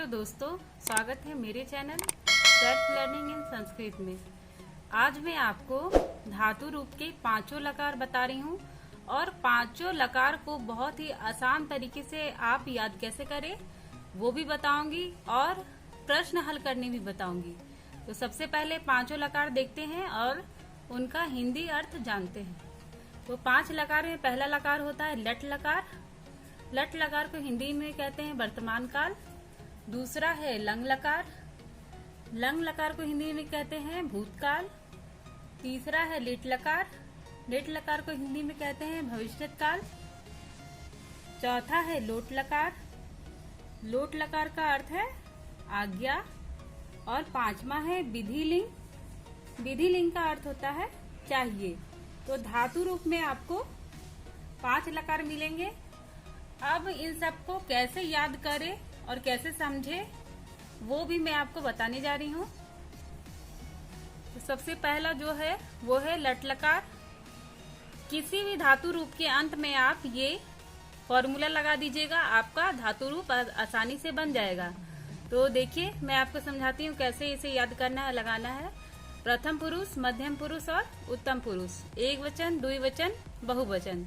Hello दोस्तों, स्वागत है मेरे चैनल सेल्फ लर्निंग इन संस्कृत में। आज मैं आपको धातु रूप के पांचों लकार बता रही हूँ और पांचों लकार को बहुत ही आसान तरीके से आप याद कैसे करें वो भी बताऊंगी और प्रश्न हल करने भी बताऊंगी। तो सबसे पहले पांचों लकार देखते हैं और उनका हिंदी अर्थ जानते हैं। तो पांच लकार में पहला लकार होता है लट लकार। लट लकार को हिंदी में कहते हैं वर्तमान काल। दूसरा है लंग लकार। लंग लकार को हिंदी में कहते हैं भूतकाल। तीसरा है लिट लकार। लिट लकार को हिंदी में कहते हैं भविष्यत काल। चौथा है लोट लकार। लोट लकार का अर्थ है आज्ञा। और पांचवा है विधि लिंग। विधि लिंग का अर्थ होता है चाहिए। तो धातु रूप में आपको पांच लकार मिलेंगे। अब इन सबको कैसे याद करें और कैसे समझे वो भी मैं आपको बताने जा रही हूँ। तो सबसे पहला जो है वो है लट लकार। किसी भी धातु रूप के अंत में आप ये फॉर्मूला लगा दीजिएगा, आपका धातु रूप आसानी से बन जाएगा। तो देखिए मैं आपको समझाती हूँ कैसे इसे याद करना है, लगाना है। प्रथम पुरुष, मध्यम पुरुष और उत्तम पुरुष, एक वचन, द्विवचन, बहुवचन।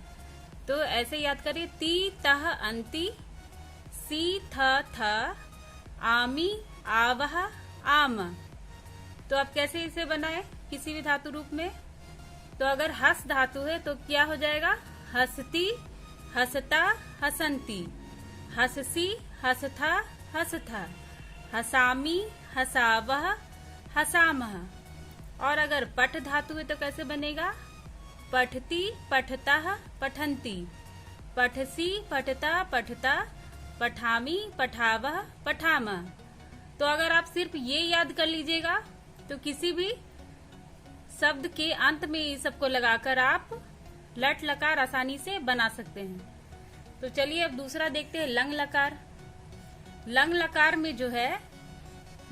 तो ऐसे याद करिए, ती तह अंति, सी थ थ, आमी आवह आम। तो अब कैसे इसे बनाए किसी भी धातु रूप में? तो अगर हस धातु है तो क्या हो जाएगा? हसती, हसता, हसंती, हससी, हसथा, हसथा, हसामी, हसावह, हसामह। और अगर पठ धातु है तो कैसे बनेगा? पठती, पठतः, पठन्ति, पठसी, पठता, पठता, पठामी, पठावह, पठामः। तो अगर आप सिर्फ ये याद कर लीजिएगा तो किसी भी शब्द के अंत में ये सबको लगाकर आप लट लकार आसानी से बना सकते हैं। तो चलिए अब दूसरा देखते हैं लंग लकार। लंग लकार में जो है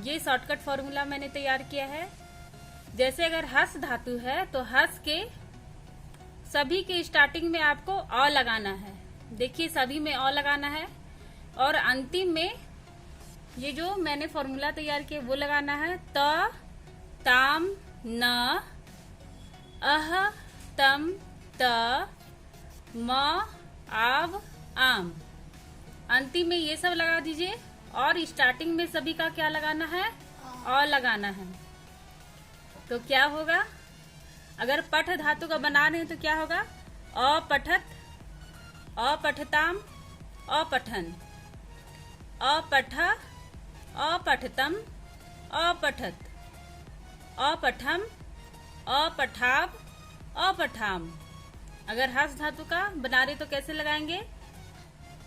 ये शॉर्टकट फॉर्मूला मैंने तैयार किया है। जैसे अगर हस धातु है तो हस के सभी के स्टार्टिंग में आपको अ लगाना है। देखिए सभी में अ लगाना है और अंतिम में ये जो मैंने फॉर्मूला तैयार किया वो लगाना है। त, ताम, न, अह, तम, त, म, आव, आम। अंतिम में ये सब लगा दीजिए और स्टार्टिंग में सभी का क्या लगाना है? अ लगाना है। तो क्या होगा? अगर पठ धातु का बना रहे हैं तो क्या होगा? अपठत, अपठताम, अपठन, अपठ, अपठतम, अपठत, अपठम, अपठाव, अपठाम। अगर हस धातु का बना रहे तो कैसे लगाएंगे?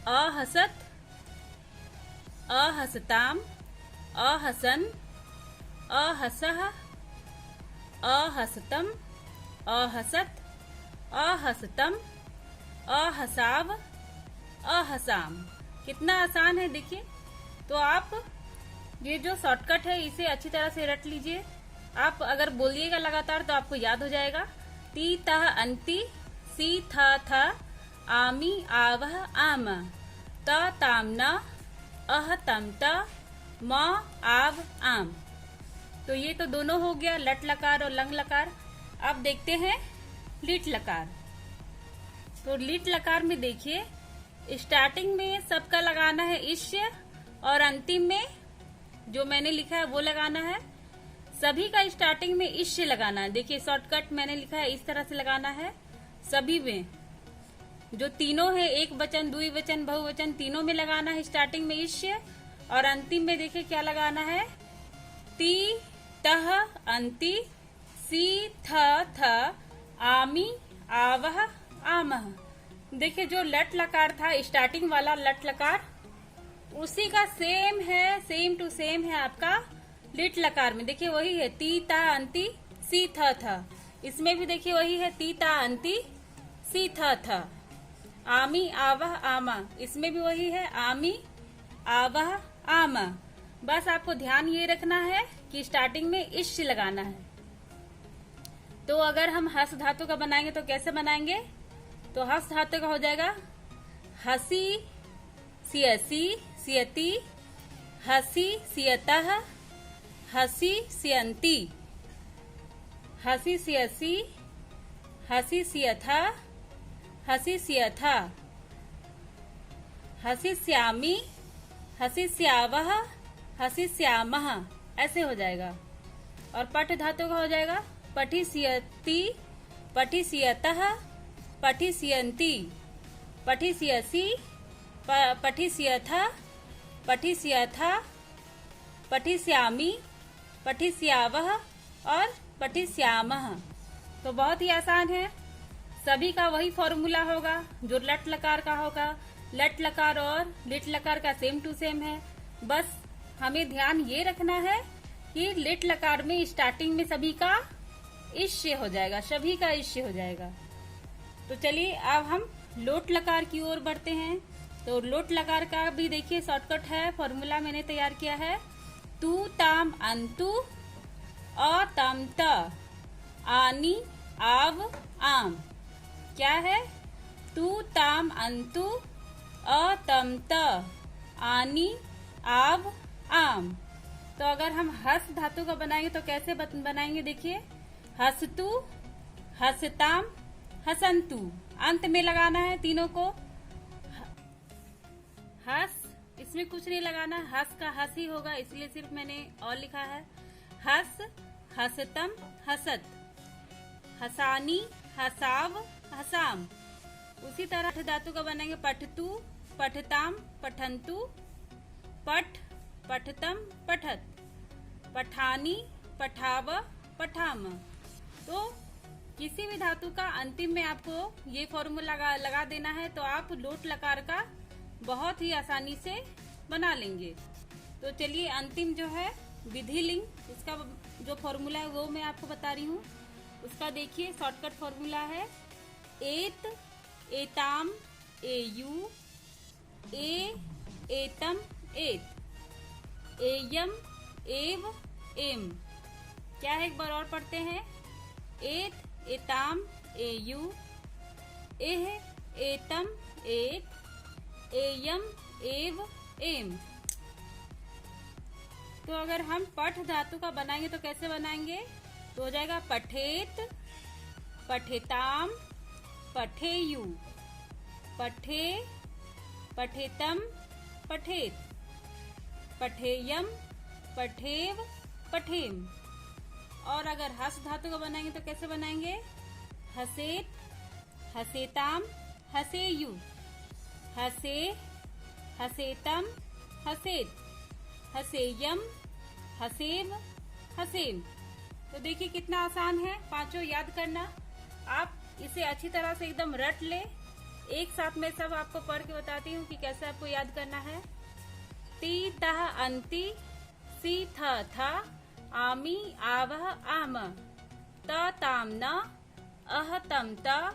अहसत, अहसताम, अहसन, अहसह, अहसतम, अहसत, अहसतम, अहसाव, अहसाम। कितना आसान है देखिए। तो आप ये जो शॉर्टकट है इसे अच्छी तरह से रट लीजिए। आप अगर बोलिएगा लगातार तो आपको याद हो जाएगा। ती तह अंति, सी थ थ, आमी आवह आम, त ताम न, अह तम त, म आव आम। तो ये तो दोनों हो गया लट लकार और लंग लकार। अब देखते हैं लिट लकार। तो लिट लकार में देखिए स्टार्टिंग में सबका लगाना है इश्य और अंतिम में जो मैंने लिखा है वो लगाना है। सभी का स्टार्टिंग में इश्य लगाना है। देखिए शॉर्टकट मैंने लिखा है इस तरह से लगाना है। सभी में जो तीनों है, एक वचन, द्विवचन, बहुवचन, तीनों में लगाना है स्टार्टिंग में इश्य और अंतिम में देखिए क्या लगाना है? ती तह अंति, सी थ थ, आमी आवह आमह। देखिए जो लट लकार था स्टार्टिंग वाला लट लकार उसी का सेम है, सेम टू सेम है आपका लिट लकार में। देखिए वही है ती ता अंति, सी थ थ। इसमें भी देखिए वही है ती ता अंति, सी थ थ। आमी आवह आमा, इसमें भी वही है आमी आवह आमा। बस आपको ध्यान ये रखना है कि स्टार्टिंग में इश्य लगाना है। तो अगर हम हस धातु का बनाएंगे तो कैसे बनाएंगे? तो हस धातु का हो जाएगा हसी, सियसी, सियती, हसी सियतः, हसी सियंती, हसी सियसी, हसी सियथा, हसी सियथा, हसी श्यामी, हसी श्यावह, हसी श्यामः, ऐसे हो जाएगा। और पठ धातु का हो जाएगा पठी सियती, पठी सियतः, पठी सियंती, पठी सियसी, पठी सियथा, पठी सियथा, पठी श्यामी, पठी श्यावह और पठी श्यामः। तो बहुत ही आसान है, सभी का वही फॉर्मूला होगा जो लट लकार का होगा। लट लकार और लिट लकार का सेम टू सेम है। बस हमें ध्यान ये रखना है कि लिट लकार में स्टार्टिंग में सभी का इश्य हो जाएगा, सभी का इश्य हो जाएगा। तो चलिए अब हम लोट लकार की ओर बढ़ते हैं। तो लोट लकार का भी देखिए शॉर्टकट है, फॉर्मूला मैंने तैयार किया है। तू ताम अंतु अ तम त आनी आव आम। क्या है? तू ताम अंतु अ तम त आनी आव आम। तो अगर हम हस धातु का बनाएंगे तो कैसे बनाएंगे? देखिए, हसतु, हसताम, हसंतु, अंत में लगाना है तीनों को। हस, इसमें कुछ नहीं लगाना, हस का हस ही होगा, इसलिए सिर्फ मैंने और लिखा है। हस, हसतम, हसत, हसानी, हसाव, हसाम। उसी तरह धातु का बनाएंगे पठतु, पठताम, पठंतु, पठ, पठतम, पठत, पठानी, पठाव, पठाम। तो किसी भी धातु का अंतिम में आपको ये फॉर्मूला लगा देना है तो आप लोट लकार का बहुत ही आसानी से बना लेंगे। तो चलिए अंतिम जो है विधि लिंग, उसका जो फॉर्मूला है वो मैं आपको बता रही हूँ। उसका देखिए शॉर्टकट फॉर्मूला है एत, एताम, एयू, ए, एतम, एत, एयम, एव, एम। क्या है? एक बार और पढ़ते हैं। एत, एताम, एयू, एह, एतम, एत, एयम, एव, एम। तो अगर हम पठ धातु का बनाएंगे तो कैसे बनाएंगे? तो हो जाएगा पठेत, पठेताम, पठेयू, पठे, पठेतम, पठेत, पठेयम, पठेव, पठेम। और अगर हस धातु का बनाएंगे तो कैसे बनाएंगे? हसेत, हसेताम, हसेयू, हसे, हसेतम, हसेत, हसेयम, हसेव, हसेम। तो देखिए कितना आसान है पांचों याद करना। आप इसे अच्छी तरह से एकदम रट ले। एक साथ में सब आपको पढ़ के बताती हूँ कि कैसे आपको याद करना है। ती तह अंति, सी थ था, आमी आवह आम, त ताम न, अह तम त,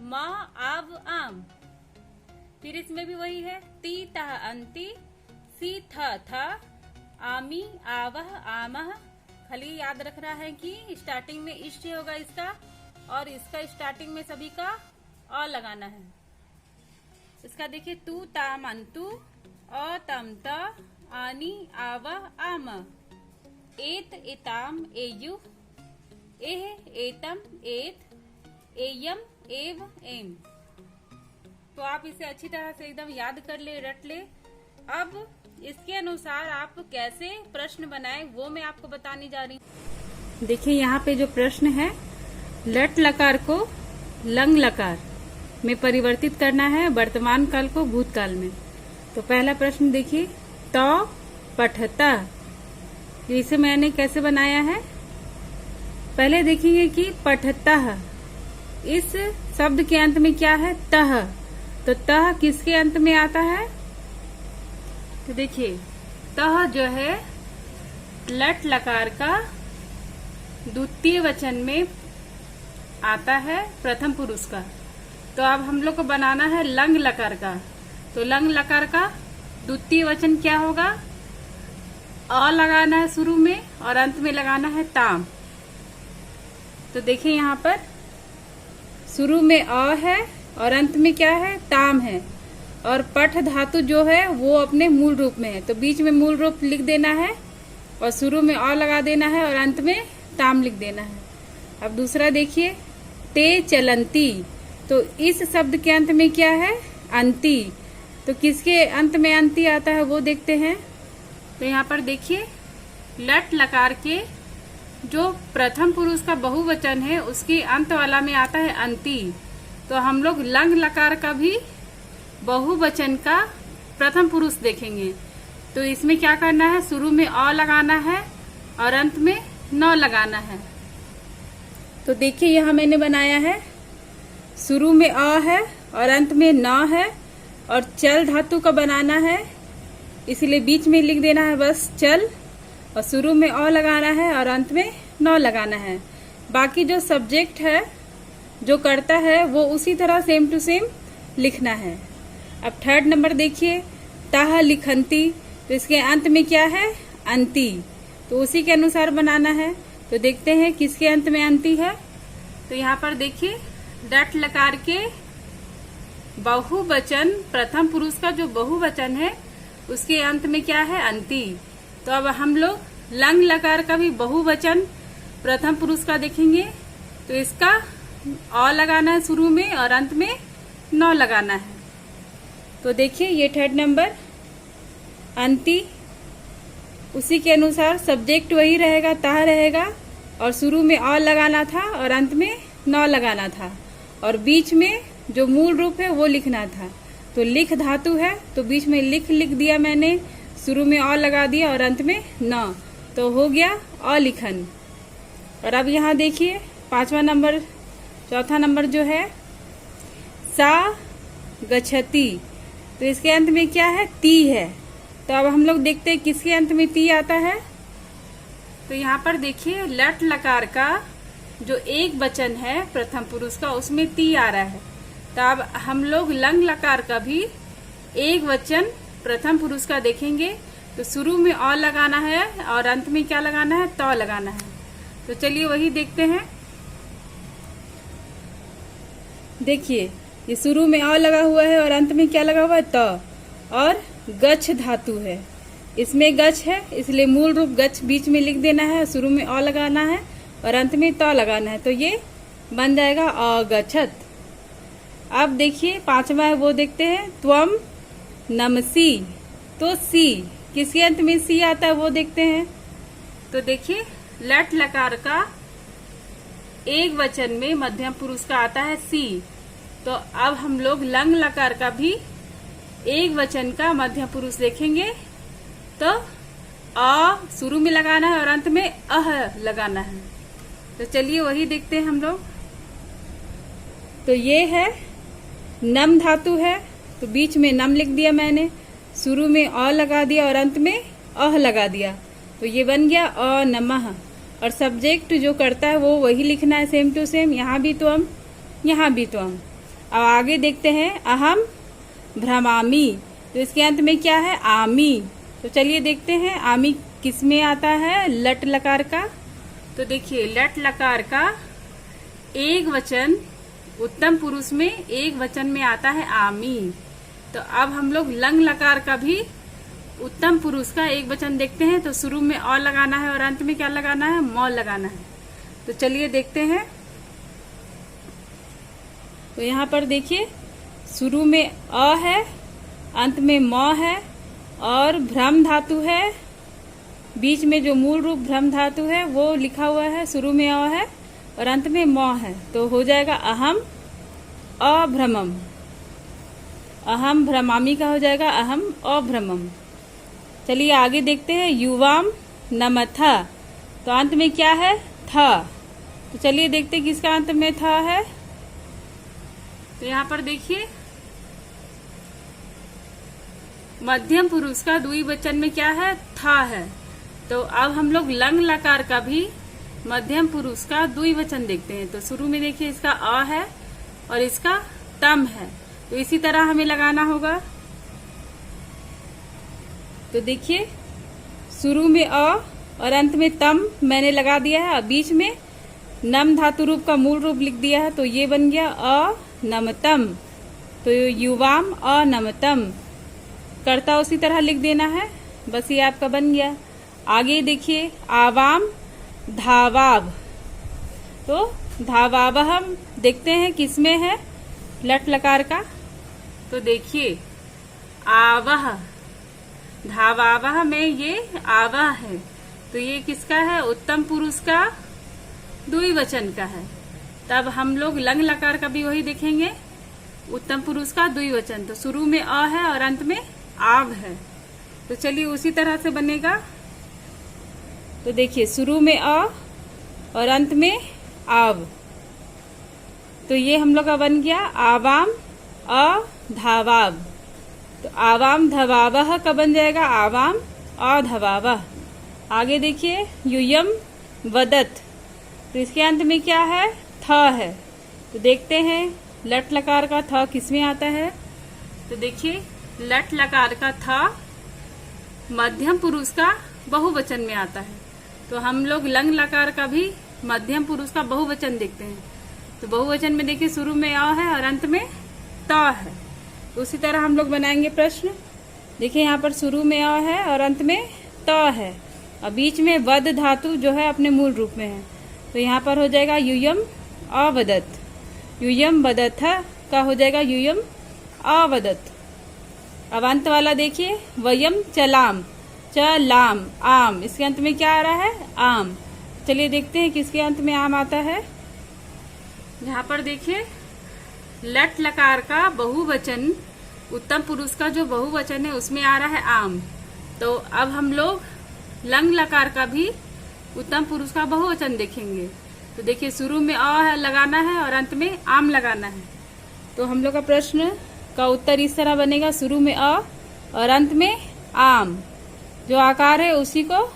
म आव आम। फिर इसमें भी वही है, ती तह अंति, सी थ था, आमी आवह आमह। खाली याद रखना है कि स्टार्टिंग में इष्ट होगा इसका, और इसका स्टार्टिंग में सभी का अ लगाना है। इसका देखिए तू ताम अंतु, अ तम त, आनी आवह आम, एत, एताम, एयु, एह, एतम, एत, एयम, एव, एम। तो आप इसे अच्छी तरह से एकदम याद कर ले, रट ले। अब इसके अनुसार आप कैसे प्रश्न बनाए वो मैं आपको बताने जा रही हूँ। देखिए यहाँ पे जो प्रश्न है, लट लकार को लंग लकार में परिवर्तित करना है, वर्तमान काल को भूतकाल में। तो पहला प्रश्न देखिए, तो पठता, इसे मैंने कैसे बनाया है? पहले देखेंगे कि पठतः, इस शब्द के अंत में क्या है? तह। तो तह किसके अंत में आता है? तो देखिए तह जो है लट लकार का द्वितीय वचन में आता है, प्रथम पुरुष का। तो अब हम लोग को बनाना है लंग लकार का। तो लंग लकार का द्वितीय वचन क्या होगा? अ लगाना है शुरू में और अंत में लगाना है ताम। तो देखिए यहाँ पर शुरू में अ है और अंत में क्या है? ताम है। और पठ धातु जो है वो अपने मूल रूप में है, तो बीच में मूल रूप लिख देना है और शुरू में और लगा देना है और अंत में ताम लिख देना है। अब दूसरा देखिए, ते चलंती, तो इस शब्द के अंत में क्या है? अंती। तो किसके अंत में अंती आता है वो देखते हैं। तो यहाँ पर देखिए, लट लकार के जो प्रथम पुरुष का बहुवचन है उसके अंत वाला में आता है अंती। तो हम लोग लंग लकार का भी बहुवचन का प्रथम पुरुष देखेंगे। तो इसमें क्या करना है? शुरू में अ लगाना है और अंत में न लगाना है। तो देखिए यहाँ मैंने बनाया है, शुरू में अ है और अंत में न है और चल धातु का बनाना है, इसलिए बीच में लिख देना है बस चल, और शुरू में अ लगाना है और अंत में न लगाना है। बाकी जो सब्जेक्ट है जो करता है वो उसी तरह सेम टू सेम लिखना है। अब थर्ड नंबर देखिए, ताह लिखंती, तो इसके अंत में क्या है? अंती। तो उसी के अनुसार बनाना है। तो देखते हैं किसके अंत में अंती है। तो यहाँ पर देखिए, डट लकार के बहुवचन प्रथम पुरुष का जो बहुवचन है उसके अंत में क्या है? अंती। तो अब हम लोग लंग लकार का भी बहुवचन प्रथम पुरुष का देखेंगे। तो इसका अ लगाना है शुरू में और अंत में न लगाना है। तो देखिए ये थर्ड नंबर अंती, उसी के अनुसार सब्जेक्ट वही रहेगा, ताह रहेगा, और शुरू में अ लगाना था और अंत में न लगाना था, और बीच में जो मूल रूप है वो लिखना था। तो लिख धातु है तो बीच में लिख दिया मैंने, शुरू में अ लगा दिया और अंत में न, तो हो गया अलिखन। और अब यहाँ देखिए चौथा नंबर जो है सा गच्छति, तो इसके अंत में क्या है? ती है। तो अब हम लोग देखते हैं किसके अंत में ती आता है। तो यहाँ पर देखिए, लट लकार का जो एक वचन है प्रथम पुरुष का उसमें ती आ रहा है। तो अब हम लोग लंग लकार का भी एक वचन प्रथम पुरुष का देखेंगे। तो शुरू में अ लगाना है और अंत में क्या लगाना है? त लगाना है। तो चलिए वही देखते हैं। देखिए ये शुरू में अ लगा हुआ है और अंत में क्या लगा हुआ है? त, और गच्छ धातु है, इसमें गच्छ है इसलिए मूल रूप गच्छ बीच में लिख देना है, शुरू में अ लगाना है और अंत में त लगाना है। तो ये बन जाएगा अगच्छत। अब देखिए पांचवा है वो देखते हैं, त्वम नमसी, तो सी किसके अंत में सी आता है वो देखते हैं। तो देखिए लट लकार का एक वचन में मध्यम पुरुष का आता है सी। तो अब हम लोग लंग लकार का भी एक वचन का मध्यम पुरुष देखेंगे। तो अ शुरू में लगाना है और अंत में अह लगाना है। तो चलिए वही देखते हैं हम लोग। तो ये है नम धातु है, तो बीच में नम लिख दिया मैंने, शुरू में अ लगा दिया और अंत में अह लगा दिया। तो ये बन गया अ नमः। और सब्जेक्ट जो करता है वो वही लिखना है सेम टू सेम, यहाँ भी त्वम, यहाँ भी त्वम। अब आगे देखते हैं, अहम भ्रमामी, तो इसके अंत में क्या है? आमी। तो चलिए देखते हैं आमी किस में आता है? लट लकार का। तो देखिए लट लकार का एक वचन उत्तम पुरुष में एक वचन में आता है आमी। तो अब हम लोग लंग लकार का भी उत्तम पुरुष का एक वचन देखते हैं। तो शुरू में अ लगाना है और अंत में क्या लगाना है? म लगाना है। तो चलिए देखते हैं। तो यहाँ पर देखिए शुरू में अ है, अंत में म है और भ्रम धातु है, बीच में जो मूल रूप भ्रम धातु है वो लिखा हुआ है, शुरू में अ है और अंत में म है। तो हो जाएगा अहम अभ्रमम, अहम भ्रमामी का हो जाएगा अहम अभ्रमम। चलिए आगे देखते हैं, युवाम नमथा, तो अंत में क्या है? था। तो चलिए देखते हैं किसका अंत में था है। तो यहाँ पर देखिए मध्यम पुरुष का द्विवचन में क्या है? था है। तो अब हम लोग लंग लकार का भी मध्यम पुरुष का द्विवचन देखते हैं। तो शुरू में देखिए इसका अ है और इसका तम है, तो इसी तरह हमें लगाना होगा। तो देखिए शुरू में अ और अंत में तम मैंने लगा दिया है, बीच में नम धातु रूप का मूल रूप लिख दिया है। तो ये बन गया अ नमतम। तो युवाम अनमतम, कर्ता उसी तरह लिख देना है। बस ये आपका बन गया। आगे देखिए आवाम धावाब, तो धावाब हम देखते हैं किसमें है, लट लकार का। तो देखिए आवह, धावावह में ये आवह है, तो ये किसका है, उत्तम पुरुष का द्विवचन का है। तब हम लोग लंग लकार का भी वही देखेंगे, उत्तम पुरुष का द्विवचन। तो शुरू में अ है और अंत में आव है। तो चलिए उसी तरह से बनेगा। तो देखिए शुरू में अ और अंत में आव, तो ये हम लोग का बन गया आवाम अधावाब। तो आवाम धवावह का बन जाएगा आवाम अधवावह। आगे देखिए यूयम वदत, तो इसके अंत में क्या है, थ है। तो देखते हैं लट लकार का थ किसमें आता है। तो देखिए लट लकार का थ मध्यम पुरुष का बहुवचन में आता है। तो हम लोग लंग लकार का भी मध्यम पुरुष का बहुवचन देखते हैं। तो बहुवचन में देखिए शुरू में अ है और अंत में त है। उसी तरह हम लोग बनाएंगे प्रश्न। देखिए यहाँ पर शुरू में अ है और अंत में त है और बीच में वद धातु जो है अपने मूल रूप में है। तो यहाँ पर हो जाएगा यूयम अवदत, यूयम वदत का हो जाएगा यूयम अवदत। अब अंत वाला देखिए वयम चलाम, चलाम आम, इसके अंत में क्या आ रहा है, आम। चलिए देखते हैं किसके अंत में आम आता है। यहाँ पर देखिए लट लकार का बहुवचन, उत्तम पुरुष का जो बहुवचन है उसमें आ रहा है आम। तो अब हम लोग लंग लकार का भी उत्तम पुरुष का बहुवचन देखेंगे। तो देखिए शुरू में अ लगाना है और अंत में आम लगाना है। तो हम लोग का प्रश्न का उत्तर इस तरह बनेगा, शुरू में अ और अंत में आम, जो आकार है उसी को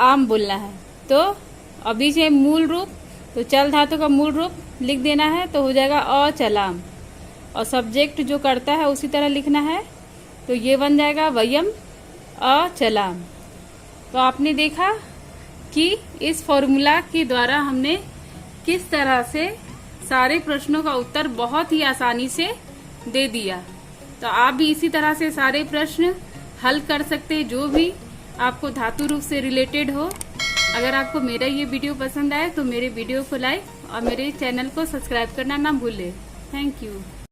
आम बोलना है। तो अब बीच में मूल रूप, तो चल धातु का मूल रूप लिख देना है, तो हो जाएगा अचलाम। और सब्जेक्ट जो करता है उसी तरह लिखना है, तो ये बन जाएगा वयम अचलाम। तो आपने देखा कि इस फॉर्मूला के द्वारा हमने किस तरह से सारे प्रश्नों का उत्तर बहुत ही आसानी से दे दिया। तो आप भी इसी तरह से सारे प्रश्न हल कर सकते हैं जो भी आपको धातु रूप से रिलेटेड हो। अगर आपको मेरा ये वीडियो पसंद आए तो मेरे वीडियो को लाइक और मेरे चैनल को सब्सक्राइब करना ना भूलें। Thank you.